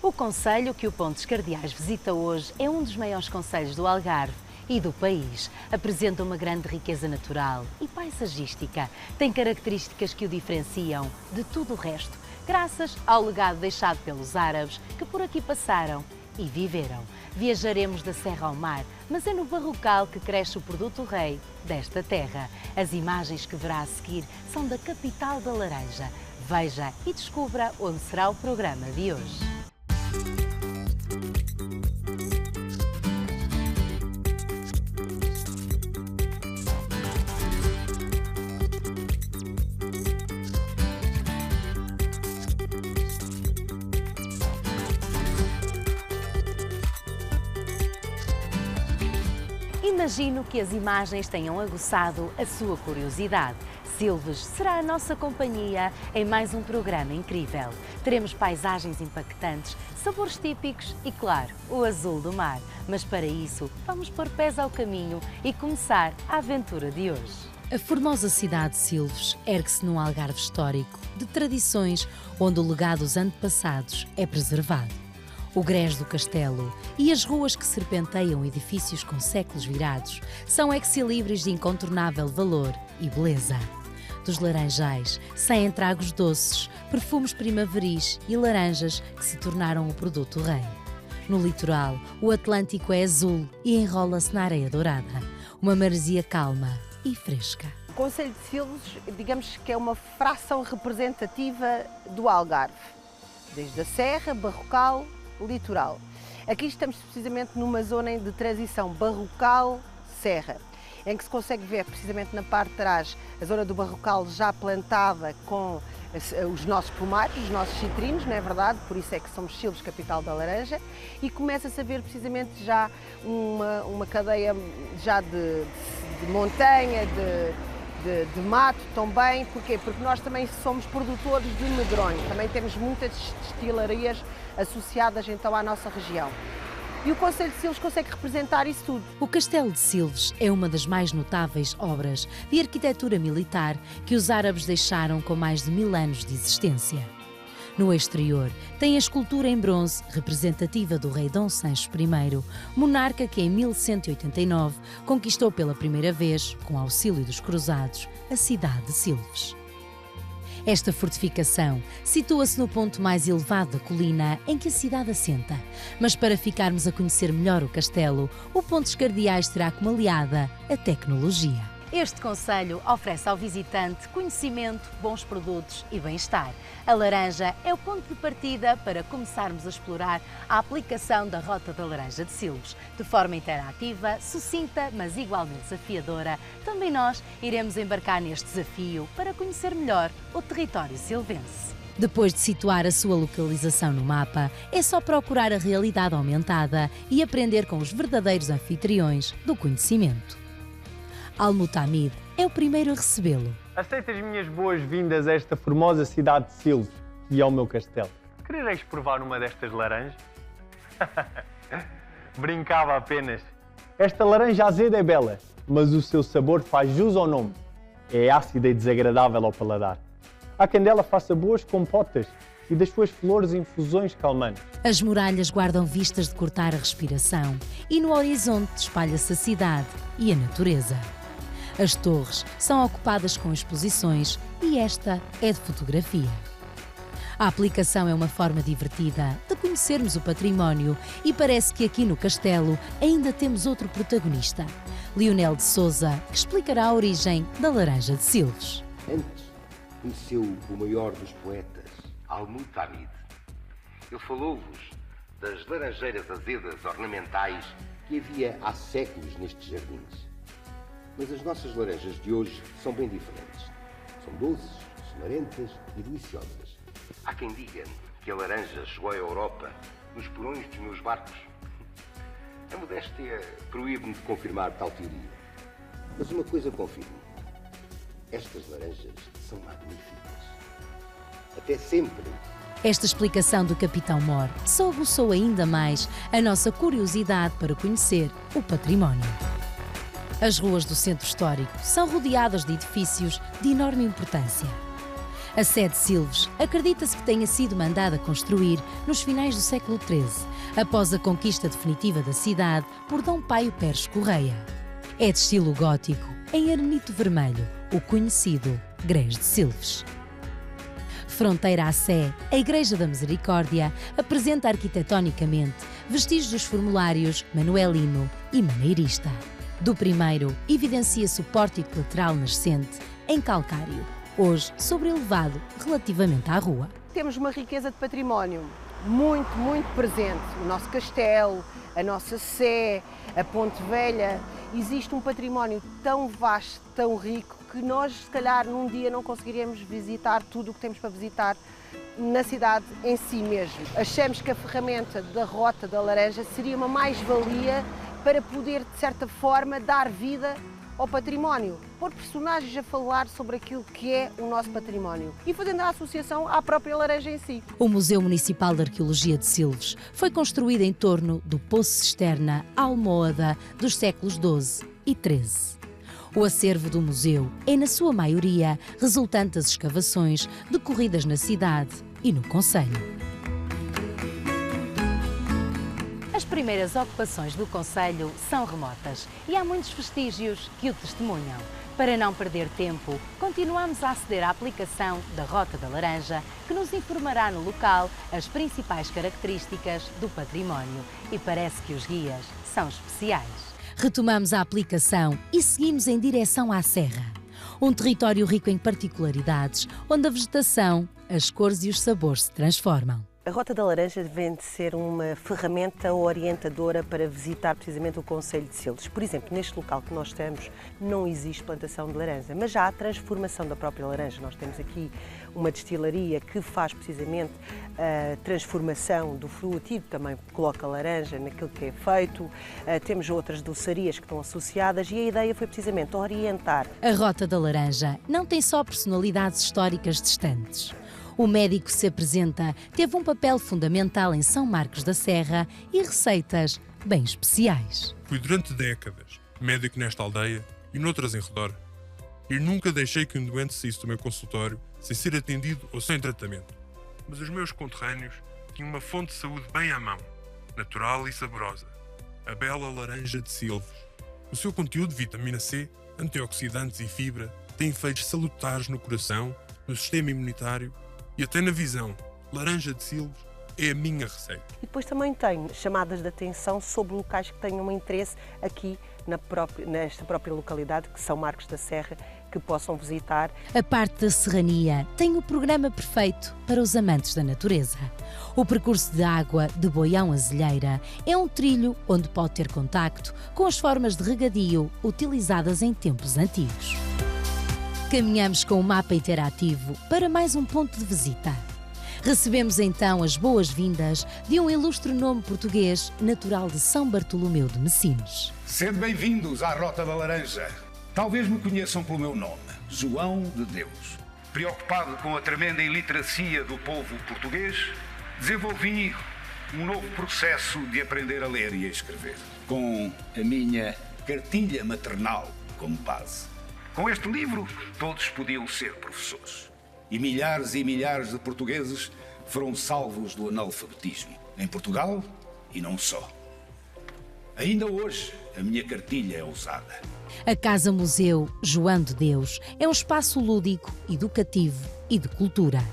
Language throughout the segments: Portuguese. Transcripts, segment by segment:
O concelho que o Pontes Cardeais visita hoje é um dos maiores concelhos do Algarve e do país. Apresenta uma grande riqueza natural e paisagística. Tem características que o diferenciam de tudo o resto, graças ao legado deixado pelos árabes que por aqui passaram e viveram. Viajaremos da serra ao mar, mas é no Barrocal que cresce o produto rei desta terra. As imagens que verá a seguir são da capital da laranja. Veja e descubra onde será o programa de hoje. Imagino que as imagens tenham aguçado a sua curiosidade. Silves será a nossa companhia em mais um programa incrível. Teremos paisagens impactantes, sabores típicos e, claro, o azul do mar. Mas para isso, vamos pôr pés ao caminho e começar a aventura de hoje. A formosa cidade de Silves ergue-se num Algarve histórico, de tradições onde o legado dos antepassados é preservado. O grés do castelo e as ruas que serpenteiam edifícios com séculos virados são ex-libris de incontornável valor e beleza. Dos laranjais saem tragos doces, perfumes primaveris e laranjas que se tornaram o produto rei. No litoral, o Atlântico é azul e enrola-se na areia dourada, uma maresia calma e fresca. O concelho de Silves, digamos que é uma fração representativa do Algarve, desde a serra, Barrocal, litoral. Aqui estamos precisamente numa zona de transição Barrocal-Serra, em que se consegue ver precisamente na parte de trás a zona do Barrocal já plantada com os nossos pomares, os nossos citrinos, não é verdade? Por isso é que somos Silves, capital da laranja, e começa-se a ver precisamente já uma cadeia já de montanha, de mato também. Porquê? Porque nós também somos produtores de medronho, também temos muitas destilarias associadas então à nossa região. E o concelho de Silves consegue representar isso tudo. O Castelo de Silves é uma das mais notáveis obras de arquitetura militar que os árabes deixaram com mais de 1000 anos de existência. No exterior, tem a escultura em bronze representativa do rei Dom Sancho I, monarca que em 1189 conquistou pela primeira vez, com auxílio dos cruzados, a cidade de Silves. Esta fortificação situa-se no ponto mais elevado da colina em que a cidade assenta. Mas para ficarmos a conhecer melhor o castelo, o Pontes Cardeais terá como aliada a tecnologia. Este concelho oferece ao visitante conhecimento, bons produtos e bem-estar. A laranja é o ponto de partida para começarmos a explorar a aplicação da Rota da Laranja de Silves. De forma interativa, sucinta, mas igualmente desafiadora, também nós iremos embarcar neste desafio para conhecer melhor o território silvense. Depois de situar a sua localização no mapa, é só procurar a realidade aumentada e aprender com os verdadeiros anfitriões do conhecimento. Al-Mutamid é o primeiro a recebê-lo. Aceita as minhas boas-vindas a esta formosa cidade de Silves e ao meu castelo. Querereis provar uma destas laranjas? Brincava apenas. Esta laranja azeda é bela, mas o seu sabor faz jus ao nome. É ácida e desagradável ao paladar. Há quem dela faça boas compotas e das suas flores infusões calmantes. As muralhas guardam vistas de cortar a respiração e no horizonte espalha-se a cidade e a natureza. As torres são ocupadas com exposições e esta é de fotografia. A aplicação é uma forma divertida de conhecermos o património e parece que aqui no castelo ainda temos outro protagonista, Lionel de Sousa, que explicará a origem da laranja de Silves. Antes conheceu o maior dos poetas, Al-Mutamid. Ele falou-vos das laranjeiras azedas ornamentais que havia há séculos nestes jardins. Mas as nossas laranjas de hoje são bem diferentes. São doces, sonorentas e deliciosas. Há quem diga que a laranja chegou à Europa nos porões dos meus barcos. A modéstia proíbe-me de confirmar tal teoria. Mas uma coisa confirmo. Estas laranjas são magníficas. Até sempre. Esta explicação do Capitão Mor só aguçou ainda mais a nossa curiosidade para conhecer o património. As ruas do centro histórico são rodeadas de edifícios de enorme importância. A Sé de Silves acredita-se que tenha sido mandada construir nos finais do século XIII, após a conquista definitiva da cidade por Dom Paio Pérez Correia. É de estilo gótico, em arenito vermelho, o conhecido Grés de Silves. Fronteira à Sé, a Igreja da Misericórdia apresenta arquitetonicamente vestígios dos formulários manuelino e maneirista. Do primeiro, evidencia-se o pórtico lateral nascente, em calcário, hoje sobrelevado relativamente à rua. Temos uma riqueza de património muito, muito presente. O nosso castelo, a nossa Sé, a Ponte Velha. Existe um património tão vasto, tão rico, que nós, se calhar, num dia não conseguiríamos visitar tudo o que temos para visitar na cidade em si mesmo. Achamos que a ferramenta da Rota da Laranja seria uma mais-valia para poder, de certa forma, dar vida ao património, pôr personagens a falar sobre aquilo que é o nosso património e fazendo a associação à própria Laranja em si. O Museu Municipal de Arqueologia de Silves foi construído em torno do Poço Cisterna Almoada dos séculos XII e XIII. O acervo do museu é, na sua maioria, resultante das escavações decorridas na cidade e no concelho. As primeiras ocupações do concelho são remotas e há muitos vestígios que o testemunham. Para não perder tempo, continuamos a aceder à aplicação da Rota da Laranja, que nos informará no local as principais características do património. E parece que os guias são especiais. Retomamos a aplicação e seguimos em direção à Serra. Um território rico em particularidades, onde a vegetação, as cores e os sabores se transformam. A Rota da Laranja vem de ser uma ferramenta orientadora para visitar precisamente o concelho de Silves. Por exemplo, neste local que nós estamos não existe plantação de laranja, mas já há transformação da própria laranja. Nós temos aqui uma destilaria que faz precisamente a transformação do fruto e também coloca laranja naquilo que é feito. Temos outras doçarias que estão associadas e a ideia foi precisamente orientar. A Rota da Laranja não tem só personalidades históricas distantes. O médico que se apresenta teve um papel fundamental em São Marcos da Serra e receitas bem especiais. Fui durante décadas médico nesta aldeia e noutras em redor. E nunca deixei que um doente saísse do meu consultório sem ser atendido ou sem tratamento. Mas os meus conterrâneos tinham uma fonte de saúde bem à mão, natural e saborosa. A bela laranja de Silves. O seu conteúdo de vitamina C, antioxidantes e fibra tem efeitos salutares no coração, no sistema imunitário e até na visão. Laranja de Silves é a minha receita. E depois também tenho chamadas de atenção sobre locais que tenham interesse aqui nesta própria localidade, que São Marcos da Serra, que possam visitar. A parte da serrania tem o programa perfeito para os amantes da natureza. O percurso de água de Boião a Zelheira é um trilho onde pode ter contacto com as formas de regadio utilizadas em tempos antigos. Caminhamos com um mapa interativo para mais um ponto de visita. Recebemos então as boas-vindas de um ilustre nome português natural de São Bartolomeu de Messinos. Sede bem-vindos à Rota da Laranja. Talvez me conheçam pelo meu nome, João de Deus. Preocupado com a tremenda iliteracia do povo português, desenvolvi um novo processo de aprender a ler e a escrever, com a minha cartilha maternal como base. Com este livro, todos podiam ser professores. E milhares de portugueses foram salvos do analfabetismo, em Portugal e não só. Ainda hoje, a minha cartilha é usada. A Casa Museu João de Deus é um espaço lúdico, educativo e de cultura.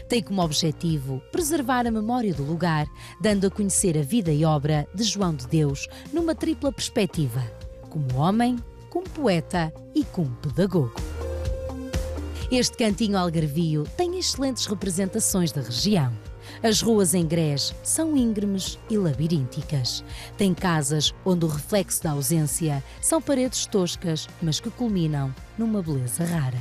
Tem como objetivo preservar a memória do lugar, dando a conhecer a vida e obra de João de Deus numa tripla perspectiva, como homem, como poeta e como pedagogo. Este cantinho algarvio tem excelentes representações da região. As ruas em Grés são íngremes e labirínticas. Tem casas onde o reflexo da ausência são paredes toscas, mas que culminam numa beleza rara.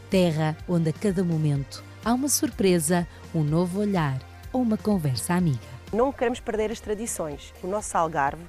Terra onde a cada momento há uma surpresa, um novo olhar ou uma conversa amiga. Não queremos perder as tradições. O nosso Algarve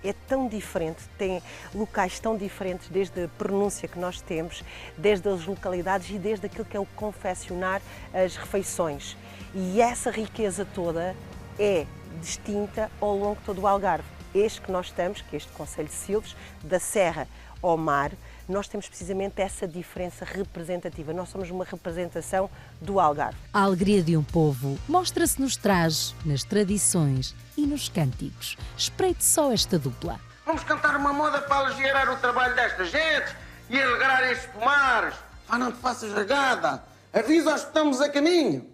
é tão diferente, tem locais tão diferentes, desde a pronúncia que nós temos, desde as localidades e desde aquilo que é o confeccionar as refeições. E essa riqueza toda é distinta ao longo de todo o Algarve. Este que nós estamos, que é este concelho de Silves, da Serra ao mar, nós temos precisamente essa diferença representativa. Nós somos uma representação do Algarve. A alegria de um povo mostra-se nos trajes, nas tradições e nos cânticos. Espreite só esta dupla. Vamos cantar uma moda para aligerar o trabalho desta gente e alegrar estes pomares. Não te faças regada. Avisa-os que estamos a caminho.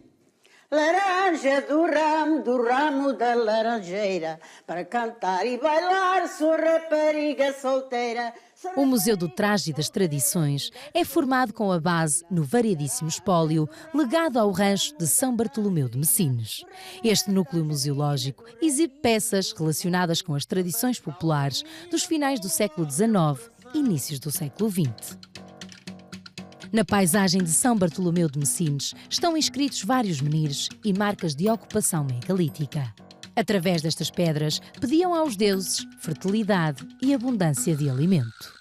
Laranja do ramo da laranjeira, para cantar e bailar, sou rapariga solteira. O Museu do Traje e das Tradições é formado com a base no variadíssimo espólio legado ao rancho de São Bartolomeu de Messines. Este núcleo museológico exibe peças relacionadas com as tradições populares dos finais do século XIX e inícios do século XX. Na paisagem de São Bartolomeu de Messines estão inscritos vários menires e marcas de ocupação megalítica. Através destas pedras, pediam aos deuses fertilidade e abundância de alimento.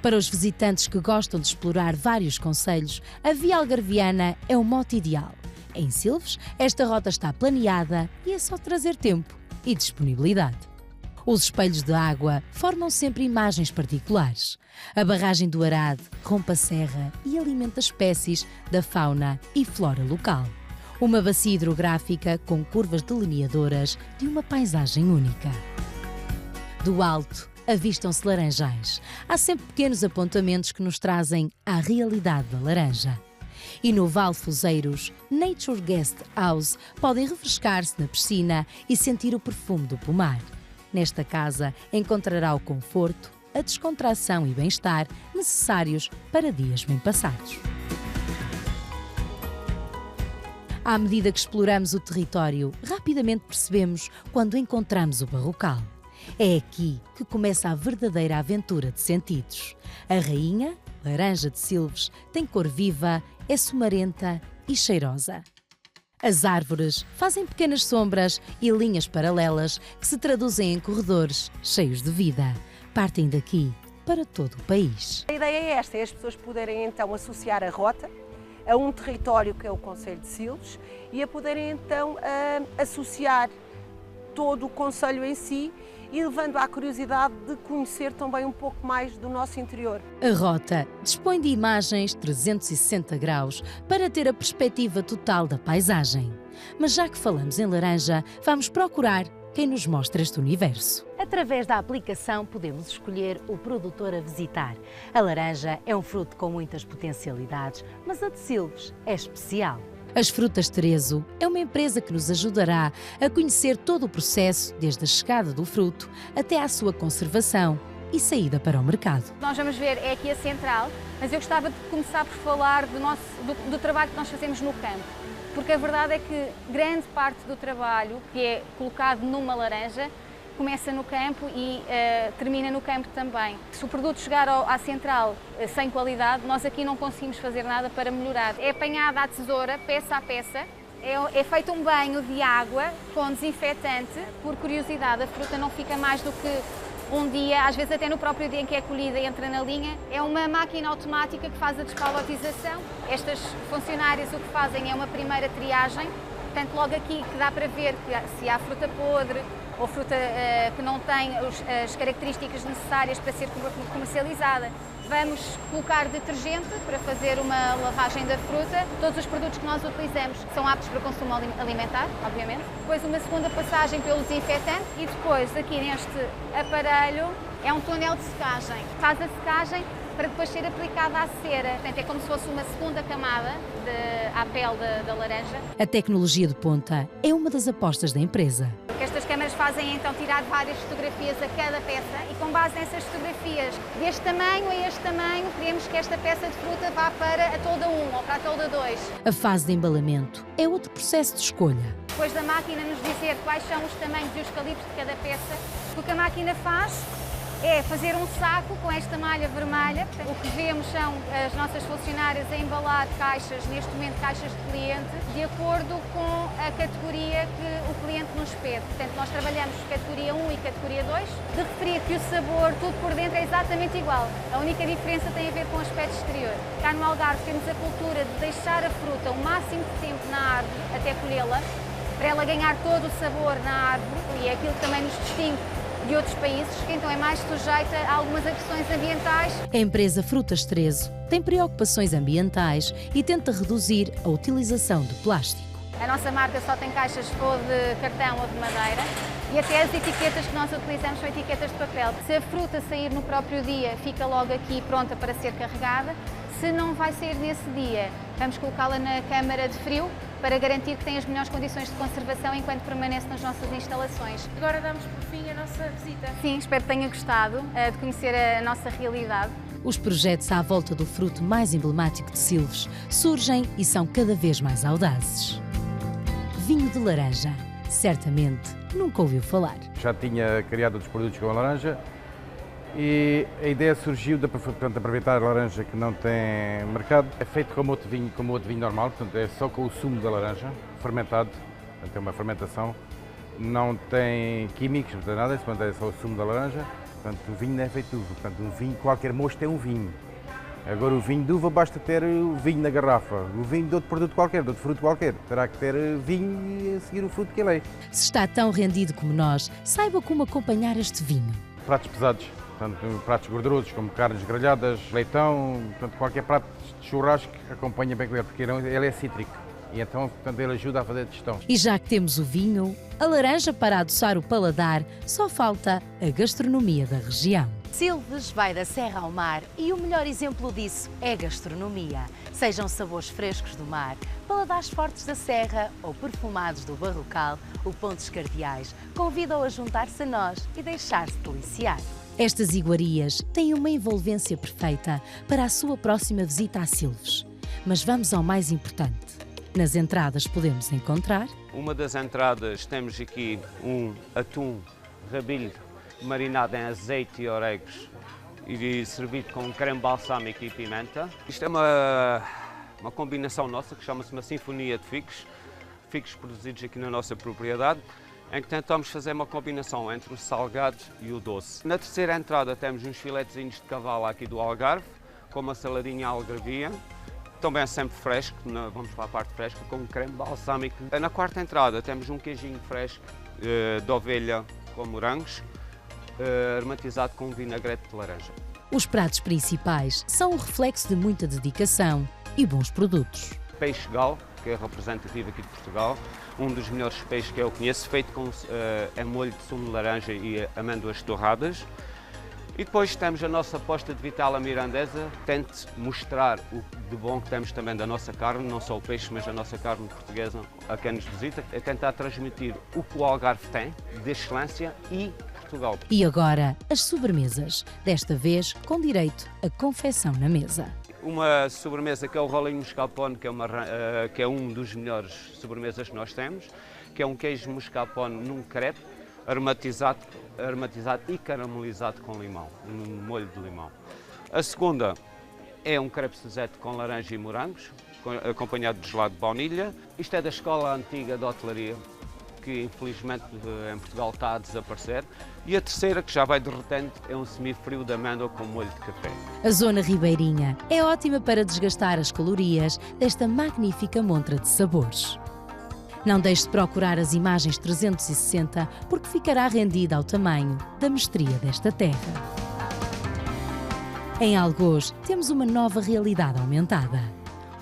Para os visitantes que gostam de explorar vários concelhos, a Via Algarviana é o mote ideal. Em Silves, esta rota está planeada e é só trazer tempo e disponibilidade. Os espelhos de água formam sempre imagens particulares. A barragem do Arade rompe a serra e alimenta espécies da fauna e flora local. Uma bacia hidrográfica com curvas delineadoras de uma paisagem única. Do alto, avistam-se laranjais. Há sempre pequenos apontamentos que nos trazem à realidade da laranja. E no Vale Fuzeiros, Nature Guest House, podem refrescar-se na piscina e sentir o perfume do pomar. Nesta casa encontrará o conforto, a descontração e bem-estar necessários para dias bem passados. À medida que exploramos o território, rapidamente percebemos quando encontramos o Barrocal. É aqui que começa a verdadeira aventura de sentidos. A rainha, laranja de Silves, tem cor viva, é sumarenta e cheirosa. As árvores fazem pequenas sombras e linhas paralelas que se traduzem em corredores cheios de vida. Partem daqui para todo o país. A ideia é esta, é as pessoas poderem então associar a rota a um território que é o concelho de Silves e a poderem então associar todo o concelho em si e levando à curiosidade de conhecer também um pouco mais do nosso interior. A rota dispõe de imagens 360 graus para ter a perspectiva total da paisagem. Mas já que falamos em laranja, vamos procurar quem nos mostra este universo. Através da aplicação podemos escolher o produtor a visitar. A laranja é um fruto com muitas potencialidades, mas a de Silves é especial. As Frutas Terezo é uma empresa que nos ajudará a conhecer todo o processo, desde a chegada do fruto até à sua conservação e saída para o mercado. Nós vamos ver, é aqui a central, mas eu gostava de começar por falar do trabalho que nós fazemos no campo, porque a verdade é que grande parte do trabalho que é colocado numa laranja começa no campo e termina no campo também. Se o produto chegar à central sem qualidade, nós aqui não conseguimos fazer nada para melhorar. É apanhada à tesoura, peça a peça, é feito um banho de água com desinfetante. Por curiosidade, a fruta não fica mais do que um dia, às vezes até no próprio dia em que é colhida entra na linha. É uma máquina automática que faz a despalotização. Estas funcionárias o que fazem é uma primeira triagem, portanto logo aqui que dá para ver se há fruta podre, ou fruta que não tem as características necessárias para ser comercializada. Vamos colocar detergente para fazer uma lavagem da fruta. Todos os produtos que nós utilizamos são aptos para consumo alimentar, obviamente. Depois uma segunda passagem pelo desinfetante e depois aqui neste aparelho é um túnel de secagem. Faz a secagem para depois ser aplicada à cera. Portanto, é como se fosse uma segunda camada à pele da laranja. A tecnologia de ponta é uma das apostas da empresa. O que estas câmaras fazem é então tirar várias fotografias a cada peça e com base nessas fotografias, deste tamanho a este tamanho, queremos que esta peça de fruta vá para a tolda 1 ou para a tolda 2. A fase de embalamento é outro processo de escolha. Depois da máquina nos dizer quais são os tamanhos e os calibres de cada peça, o que a máquina faz é fazer um saco com esta malha vermelha. O que vemos são as nossas funcionárias a embalar caixas, neste momento caixas de cliente, de acordo com a categoria que o cliente nos pede. Portanto, nós trabalhamos categoria 1 e categoria 2, de referir que o sabor, tudo por dentro é exatamente igual. A única diferença tem a ver com o aspecto exterior. Cá no Algarve temos a cultura de deixar a fruta o máximo de tempo na árvore até colhê-la, para ela ganhar todo o sabor na árvore, e é aquilo que também nos distingue de outros países, que então é mais sujeita a algumas agressões ambientais. A empresa Frutas Trezo tem preocupações ambientais e tenta reduzir a utilização de plástico. A nossa marca só tem caixas ou de cartão ou de madeira e até as etiquetas que nós utilizamos são etiquetas de papel. Se a fruta sair no próprio dia, fica logo aqui pronta para ser carregada. Se não vai sair nesse dia, vamos colocá-la na câmara de frio para garantir que tem as melhores condições de conservação enquanto permanece nas nossas instalações. Agora damos por fim a nossa visita. Sim, espero que tenha gostado de conhecer a nossa realidade. Os projetos à volta do fruto mais emblemático de Silves surgem e são cada vez mais audazes. Vinho de laranja. Certamente nunca ouviu falar. Já tinha criado outros produtos com a laranja e a ideia surgiu de aproveitar a laranja que não tem mercado. É feito como outro vinho normal, portanto é só com o sumo da laranja, fermentado, portanto é uma fermentação, não tem químicos, não tem nada, é só o sumo da laranja. Portanto, o vinho não é feito de uva, portanto um vinho, qualquer mosto é um vinho. Agora o vinho de uva basta ter o vinho na garrafa, o vinho de outro produto qualquer, de outro fruto qualquer. Terá que ter vinho e a seguir o fruto que ele é. Se está tão rendido como nós, saiba como acompanhar este vinho. Pratos pesados, portanto, pratos gordurosos como carnes grelhadas, leitão, portanto, qualquer prato de churrasco acompanha bem com ele, porque ele é cítrico. E então, portanto, ele ajuda a fazer a digestão. E já que temos o vinho, a laranja para adoçar o paladar, só falta a gastronomia da região. Silves vai da serra ao mar e o melhor exemplo disso é a gastronomia. Sejam sabores frescos do mar, paladares fortes da serra ou perfumados do Barrocal, o Pontes Cardeais convida-o a juntar-se a nós e deixar-se deliciar. Estas iguarias têm uma envolvência perfeita para a sua próxima visita a Silves. Mas vamos ao mais importante. Nas entradas podemos encontrar... Uma das entradas temos aqui um atum rabilho marinado em azeite e orégãos e servido com creme balsâmico e pimenta. Isto é uma combinação nossa que chama-se uma sinfonia de figos produzidos aqui na nossa propriedade, em que tentamos fazer uma combinação entre o salgado e o doce. Na terceira entrada temos uns filetezinhos de cavalo aqui do Algarve, com uma saladinha algarvia. Também é sempre fresco, vamos para a parte fresca, com um creme balsâmico. Na quarta entrada temos um queijinho fresco de ovelha com morangos, aromatizado com um vinagrete de laranja. Os pratos principais são o reflexo de muita dedicação e bons produtos. Peixe gal, que é representativo aqui de Portugal, um dos melhores peixes que eu conheço, feito com molho de sumo de laranja e amêndoas torradas. E depois temos a nossa posta de vitela mirandesa, tente mostrar o de bom que temos também da nossa carne, não só o peixe, mas a nossa carne portuguesa a quem nos visita, é tentar transmitir o que o Algarve tem de excelência e Portugal. E agora, as sobremesas, desta vez com direito a confecção na mesa. Uma sobremesa que é o rolinho mascarpone, que é um dos melhores sobremesas que nós temos, que é um queijo mascarpone num crepe, aromatizado e caramelizado com limão, um molho de limão. A segunda é um crepe Suzette com laranja e morangos, acompanhado de gelado de baunilha. Isto é da escola antiga de hotelaria, que infelizmente em Portugal está a desaparecer. E a terceira, que já vai derretendo, é um semifrio de amêndoa com molho de café. A zona ribeirinha é ótima para desgastar as calorias desta magnífica montra de sabores. Não deixe de procurar as imagens 360, porque ficará rendida ao tamanho da mestria desta terra. Em Algoz, temos uma nova realidade aumentada.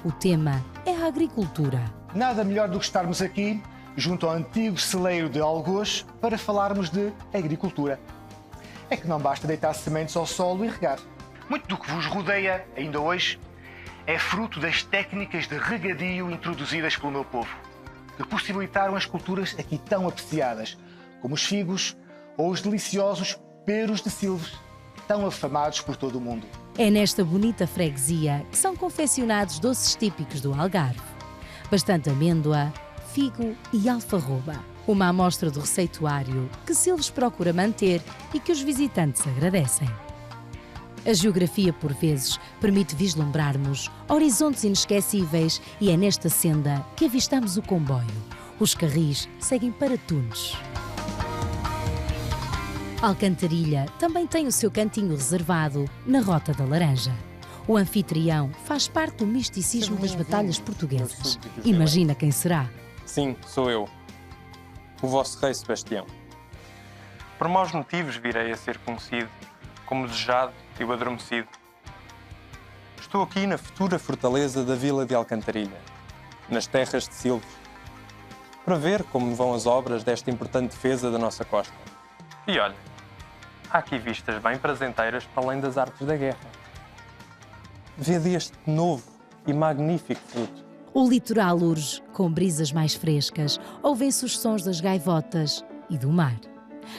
O tema é a agricultura. Nada melhor do que estarmos aqui, junto ao antigo celeiro de Algoz, para falarmos de agricultura. É que não basta deitar sementes ao solo e regar. Muito do que vos rodeia, ainda hoje, é fruto das técnicas de regadio introduzidas pelo meu povo, que possibilitaram as culturas aqui tão apreciadas, como os figos ou os deliciosos peros de Silves, tão afamados por todo o mundo. É nesta bonita freguesia que são confeccionados doces típicos do Algarve. Bastante amêndoa, figo e alfarroba. Uma amostra do receituário que Silves procura manter e que os visitantes agradecem. A geografia, por vezes, permite vislumbrarmos horizontes inesquecíveis e é nesta senda que avistamos o comboio. Os carris seguem para Tunes. Alcantarilha também tem o seu cantinho reservado na Rota da Laranja. O anfitrião faz parte do misticismo das batalhas portuguesas. Imagina quem será. Sim, sou eu, o vosso rei Sebastião. Por maus motivos virei a ser conhecido como desejado e o adormecido. Estou aqui na futura fortaleza da Vila de Alcantarilha, nas terras de Silves, para ver como vão as obras desta importante defesa da nossa costa. E olha, há aqui vistas bem prazenteiras para além das artes da guerra. Vede este novo e magnífico fruto. O litoral urge com brisas mais frescas, ouvem-se os sons das gaivotas e do mar.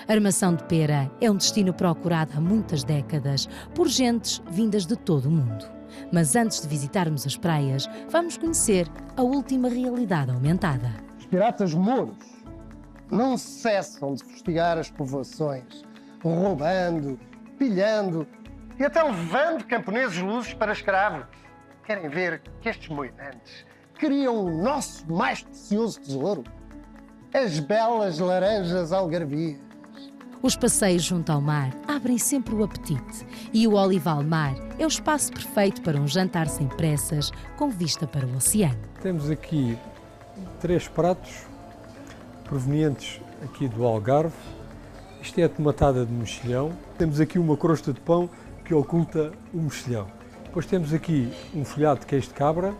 Armação de Pera é um destino procurado há muitas décadas por gentes vindas de todo o mundo. Mas antes de visitarmos as praias, vamos conhecer a última realidade aumentada. Os piratas mouros não cessam de fustigar as povoações, roubando, pilhando e até levando camponeses luzes para escravos. Querem ver que estes moinantes criam o nosso mais precioso tesouro? As belas laranjas algarvias. Os passeios junto ao mar abrem sempre o apetite e o Olival Mar é o espaço perfeito para um jantar sem pressas, com vista para o oceano. Temos aqui 3 pratos provenientes aqui do Algarve. Isto é a tomatada de mexilhão. Temos aqui uma crosta de pão que oculta o mexilhão. Depois temos aqui um folhado de queijo de cabra.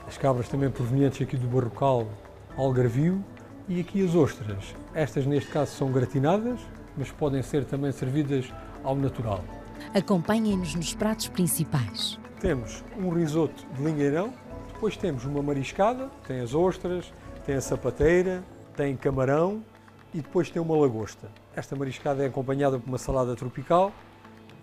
As cabras também provenientes aqui do Barrocal Algarvio. E aqui as ostras. Estas, neste caso, são gratinadas, mas podem ser também servidas ao natural. Acompanhem-nos nos pratos principais. Temos um risoto de lingueirão, depois temos uma mariscada, tem as ostras, tem a sapateira, tem camarão e depois tem uma lagosta. Esta mariscada é acompanhada por uma salada tropical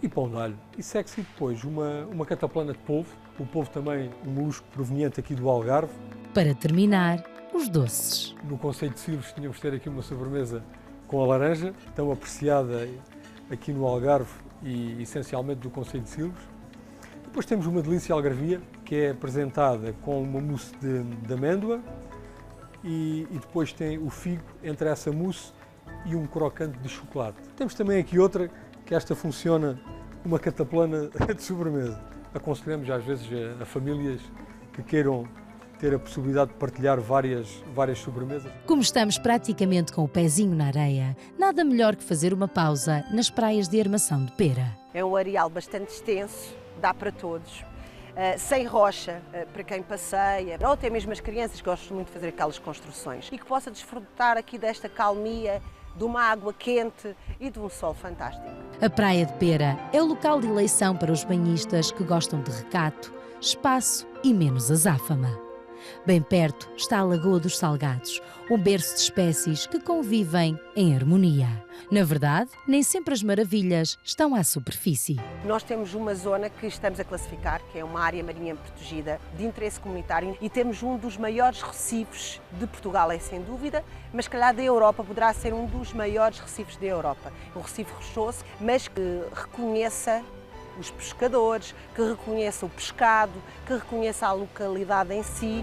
e pão de alho. E segue-se depois uma cataplana de polvo, o polvo também um molusco proveniente aqui do Algarve. Para terminar, os doces. No concelho de Silves tínhamos de ter aqui uma sobremesa com a laranja, tão apreciada aqui no Algarve e essencialmente do concelho de Silves. Depois temos uma delícia algarvia, que é apresentada com uma mousse de amêndoa e depois tem o figo entre essa mousse e um crocante de chocolate. Temos também aqui outra, que esta funciona uma cataplana de sobremesa. Aconselhamos às vezes a famílias que queiram ter a possibilidade de partilhar várias sobremesas. Como estamos praticamente com o pezinho na areia, nada melhor que fazer uma pausa nas praias de Armação de Pera. É um areal bastante extenso, dá para todos, sem rocha, para quem passeia, ou até mesmo as crianças que gostam muito de fazer aquelas construções, e que possa desfrutar aqui desta calmia, de uma água quente e de um sol fantástico. A Praia de Pera é o local de eleição para os banhistas que gostam de recato, espaço e menos azáfama. Bem perto está a Lagoa dos Salgados, um berço de espécies que convivem em harmonia. Na verdade, nem sempre as maravilhas estão à superfície. Nós temos uma zona que estamos a classificar, que é uma área marinha protegida de interesse comunitário, e temos um dos maiores recifes de Portugal, é sem dúvida, mas se calhar da Europa poderá ser um dos maiores recifes da Europa. Um recife rochoso, mas que reconheça os pescadores, que reconheça o pescado, que reconheça a localidade em si.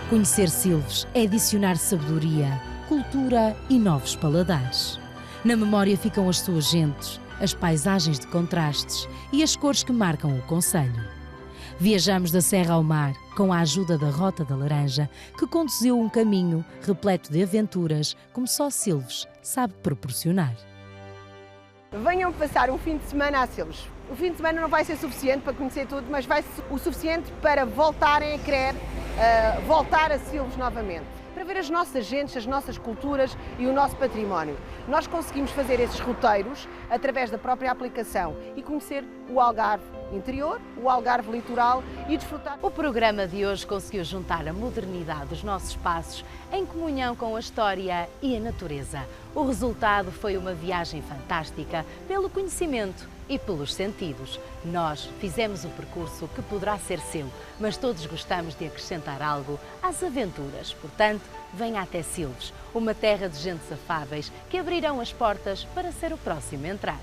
Conhecer Silves é adicionar sabedoria, cultura e novos paladares. Na memória ficam as suas gentes, as paisagens de contrastes e as cores que marcam o concelho. Viajamos da serra ao mar com a ajuda da Rota da Laranja, que conduziu um caminho repleto de aventuras como só Silves sabe proporcionar. Venham passar um fim de semana a Silves. O fim de semana não vai ser suficiente para conhecer tudo, mas vai ser o suficiente para voltarem a querer voltar a Silves novamente. Para ver as nossas gentes, as nossas culturas e o nosso património. Nós conseguimos fazer esses roteiros através da própria aplicação e conhecer o Algarve interior, o Algarve litoral e desfrutar. O programa de hoje conseguiu juntar a modernidade dos nossos espaços em comunhão com a história e a natureza. O resultado foi uma viagem fantástica pelo conhecimento e pelos sentidos. Nós fizemos o percurso que poderá ser seu, mas todos gostamos de acrescentar algo às aventuras. Portanto, venha até Silves, uma terra de gentes afáveis que abrirão as portas para ser o próximo a entrar.